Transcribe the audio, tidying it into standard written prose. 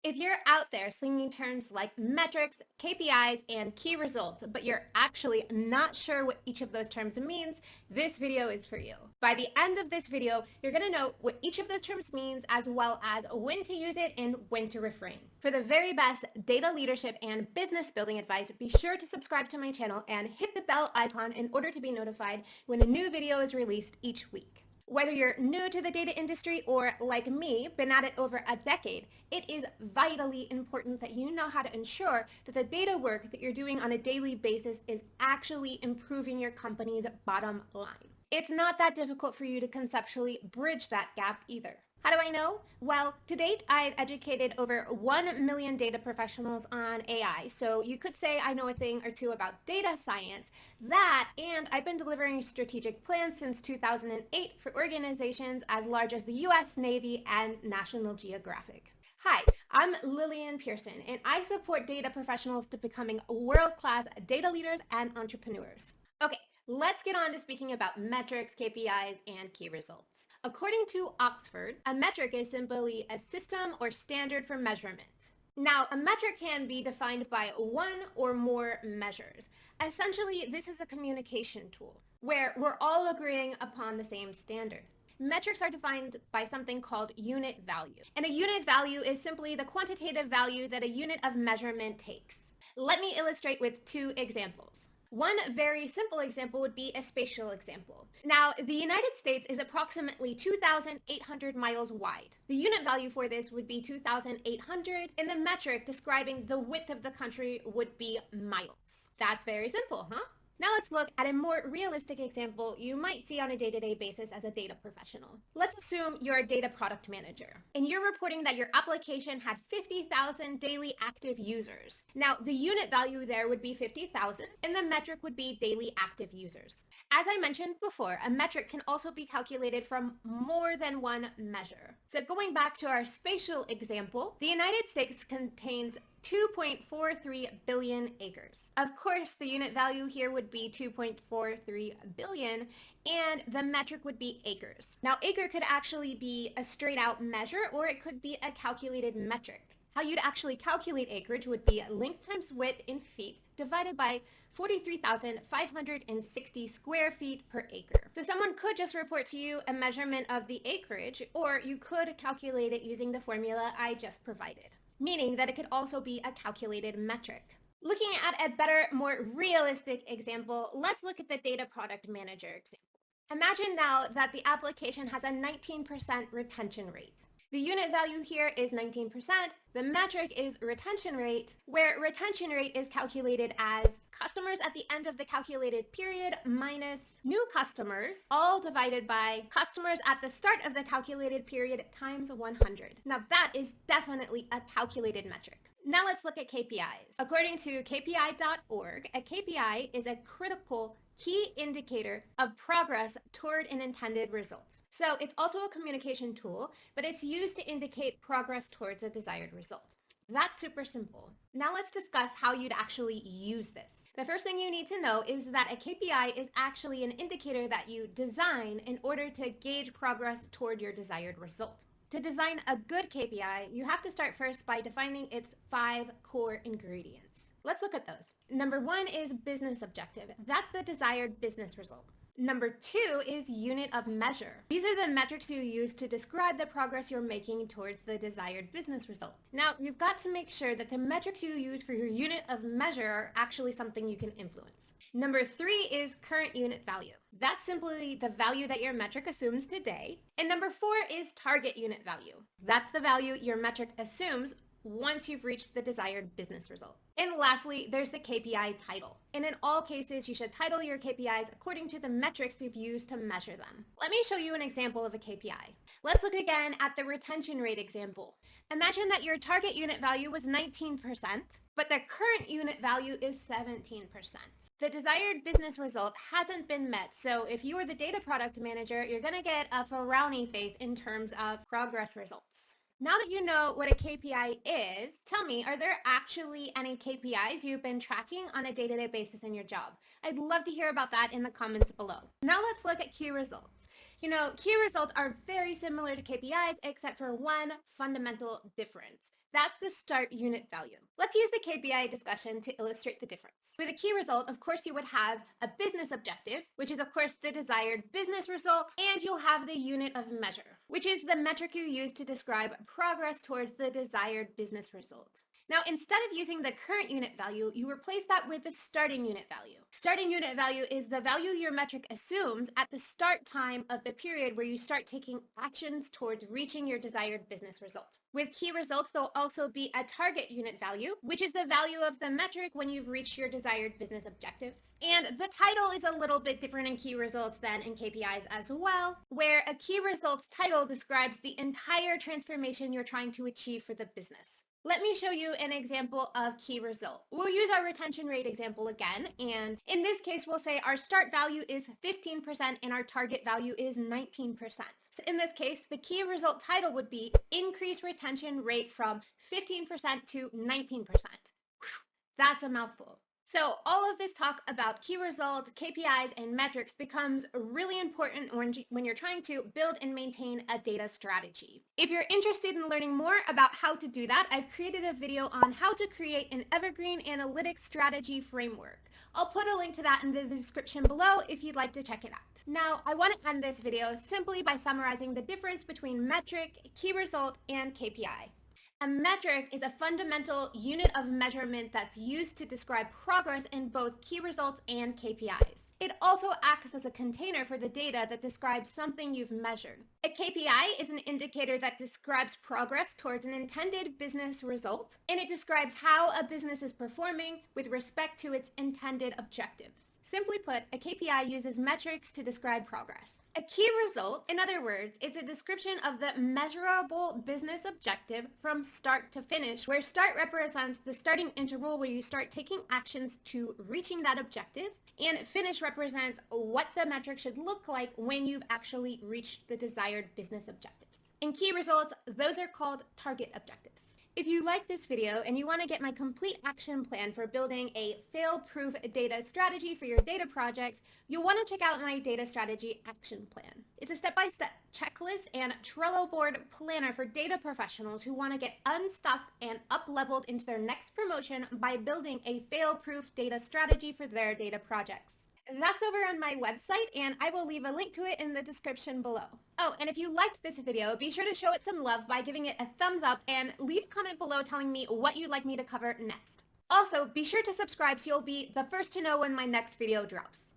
If you're out there slinging terms like metrics, KPIs, and key results, but you're actually not sure what each of those terms means, this video is for you. By the end of this video, you're going to know what each of those terms means as well as when to use it and when to refrain. For the very best data leadership and business building advice, be sure to subscribe to my channel and hit the bell icon in order to be notified when a new video is released each week. Whether you're new to the data industry or, like me, been at it over a decade, it is vitally important that you know how to ensure that the data work that you're doing on a daily basis is actually improving your company's bottom line. It's not that difficult for you to conceptually bridge that gap either. How do I know? Well, to date, I've educated over 1 million data professionals on AI. So you could say I know a thing or two about data science. That, and I've been delivering strategic plans since 2008 for organizations as large as the US Navy and National Geographic. Hi, I'm Lillian Pierson, and I support data professionals to becoming world-class data leaders and entrepreneurs. Okay, let's get on to speaking about metrics, KPIs, and key results. According to Oxford, a metric is simply a system or standard for measurement. Now, a metric can be defined by one or more measures. Essentially, this is a communication tool where we're all agreeing upon the same standard. Metrics are defined by something called unit value. And a unit value is simply the quantitative value that a unit of measurement takes. Let me illustrate with two examples. One very simple example would be a spatial example. Now, the United States is approximately 2,800 miles wide. The unit value for this would be 2,800, and the metric describing the width of the country would be miles. That's very simple, huh? Now let's look at a more realistic example you might see on a day-to-day basis as a data professional. Let's assume you're a data product manager, and you're reporting that your application had 50,000 daily active users. Now, the unit value there would be 50,000, and the metric would be daily active users. As I mentioned before, a metric can also be calculated from more than one measure. So going back to our spatial example, the United States contains 2.43 billion acres. Of course, the unit value here would be 2.43 billion, and the metric would be acres. Now, acre could actually be a straight out measure, or it could be a calculated metric. How you'd actually calculate acreage would be length times width in feet divided by 43,560 square feet per acre. So someone could just report to you a measurement of the acreage, or you could calculate it using the formula I just provided, meaning that it could also be a calculated metric. Looking at a better, more realistic example, let's look at the data product manager example. Imagine now that the application has a 19% retention rate. The unit value here is 19%. The metric is retention rate, where retention rate is calculated as customers at the end of the calculated period minus new customers, all divided by customers at the start of the calculated period times 100. Now that is definitely a calculated metric. Now let's look at KPIs. According to KPI.org, a KPI is a critical key indicator of progress toward an intended result. So it's also a communication tool, but it's used to indicate progress towards a desired result. That's super simple. Now let's discuss how you'd actually use this. The first thing you need to know is that a KPI is actually an indicator that you design in order to gauge progress toward your desired result. To design a good KPI, you have to start first by defining its 5 core ingredients. Let's look at those. Number 1 is business objective. That's the desired business result. Number 2 is unit of measure. These are the metrics you use to describe the progress you're making towards the desired business result. Now, you've got to make sure that the metrics you use for your unit of measure are actually something you can influence. Number 3 is current unit value. That's simply the value that your metric assumes today. And number 4 is target unit value. That's the value your metric assumes once you've reached the desired business result. And lastly, there's the KPI title. And in all cases, you should title your KPIs according to the metrics you've used to measure them. Let me show you an example of a KPI. Let's look again at the retention rate example. Imagine that your target unit value was 19%, but the current unit value is 17%. The desired business result hasn't been met, so if you are the data product manager, you're going to get a frowny face in terms of progress results. Now that you know what a KPI is, tell me, are there actually any KPIs you've been tracking on a day-to-day basis in your job? I'd love to hear about that in the comments below. Now let's look at key results. Key results are very similar to KPIs except for one fundamental difference. That's the start unit value. Let's use the KPI discussion to illustrate the difference. With a key result, of course, you would have a business objective, which is, of course, the desired business result, and you'll have the unit of measure, which is the metric you use to describe progress towards the desired business result. Now, instead of using the current unit value, you replace that with the starting unit value. Starting unit value is the value your metric assumes at the start time of the period where you start taking actions towards reaching your desired business result. With key results, there'll also be a target unit value, which is the value of the metric when you've reached your desired business objectives. And the title is a little bit different in key results than in KPIs as well, where a key results title describes the entire transformation you're trying to achieve for the business. Let me show you an example of key result. We'll use our retention rate example again, and in this case, we'll say our start value is 15% and our target value is 19%. So in this case, the key result title would be increase retention rate from 15% to 19%. That's a mouthful. So all of this talk about key results, KPIs, and metrics becomes really important when you're trying to build and maintain a data strategy. If you're interested in learning more about how to do that, I've created a video on how to create an evergreen analytics strategy framework. I'll put a link to that in the description below if you'd like to check it out. Now, I want to end this video simply by summarizing the difference between metric, key result, and KPI. A metric is a fundamental unit of measurement that's used to describe progress in both key results and KPIs. It also acts as a container for the data that describes something you've measured. A KPI is an indicator that describes progress towards an intended business result, and it describes how a business is performing with respect to its intended objectives. Simply put, a KPI uses metrics to describe progress. A key result, in other words, is a description of the measurable business objective from start to finish, where start represents the starting interval where you start taking actions to reaching that objective, and finish represents what the metric should look like when you've actually reached the desired business objectives. In key results, those are called target objectives. If you like this video and you want to get my complete action plan for building a fail-proof data strategy for your data projects, you'll want to check out my data strategy action plan. It's a step-by-step checklist and Trello board planner for data professionals who want to get unstuck and up-leveled into their next promotion by building a fail-proof data strategy for their data projects. That's over on my website, and I will leave a link to it in the description below. Oh, and if you liked this video, be sure to show it some love by giving it a thumbs up and leave a comment below telling me what you'd like me to cover next. Also, be sure to subscribe so you'll be the first to know when my next video drops.